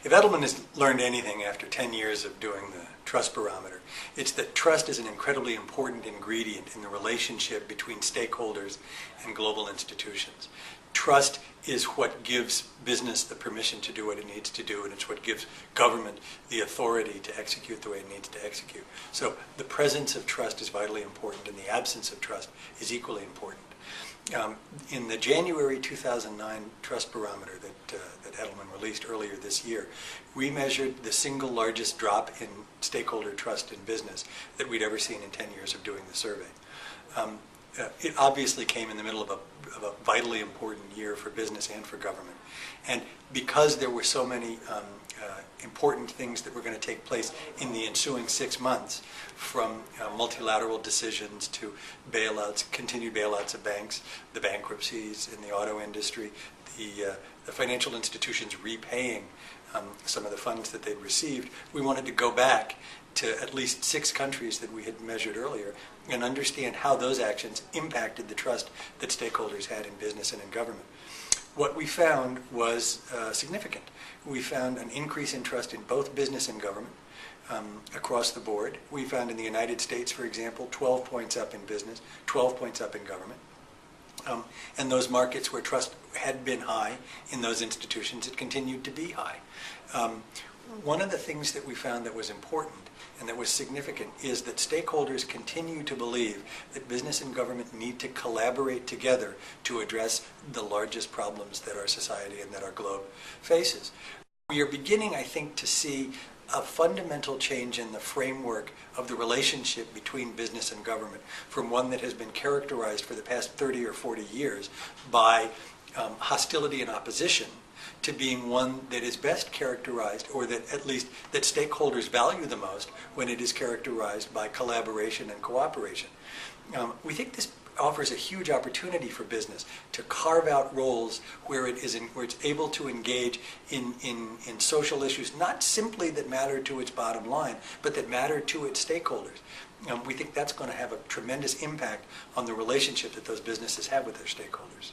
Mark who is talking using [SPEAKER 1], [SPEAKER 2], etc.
[SPEAKER 1] If Edelman has learned anything after 10 years of doing the trust barometer, it's that trust is an incredibly important ingredient in the relationship between stakeholders and global institutions. Trust is what gives business the permission to do what it needs to do, and it's what gives government the authority to execute the way it needs to execute. So the presence of trust is vitally important, and the absence of trust is equally important. In the January 2009 Trust Barometer that Edelman released earlier this year, we measured the single largest drop in stakeholder trust in business that we'd ever seen in 10 years of doing the survey. It obviously came in the middle of a vitally important year for business and for government. And because there were so many important things that were going to take place in the ensuing 6 months, from multilateral decisions to bailouts, continued bailouts of banks, the bankruptcies in the auto industry, the financial institutions repaying some of the funds that they'd received, we wanted to go back to at least 6 countries that we had measured earlier and understand how those actions impacted the trust that stakeholders had in business and in government. What we found was significant. We found an increase in trust in both business and government across the board. We found in the United States, for example, 12 points up in business, 12 points up in government. And those markets where trust had been high in those institutions, it continued to be high. One of the things that we found that was important and that was significant is that stakeholders continue to believe that business and government need to collaborate together to address the largest problems that our society and that our globe faces. We are beginning, I think, to see a fundamental change in the framework of the relationship between business and government from one that has been characterized for the past 30 or 40 years by hostility and opposition to being one that is best characterized, or that at least that stakeholders value the most, when it is characterized by collaboration and cooperation. We think this offers a huge opportunity for business to carve out roles where it's able to engage in social issues, not simply that matter to its bottom line, but that matter to its stakeholders. We think that's going to have a tremendous impact on the relationship that those businesses have with their stakeholders.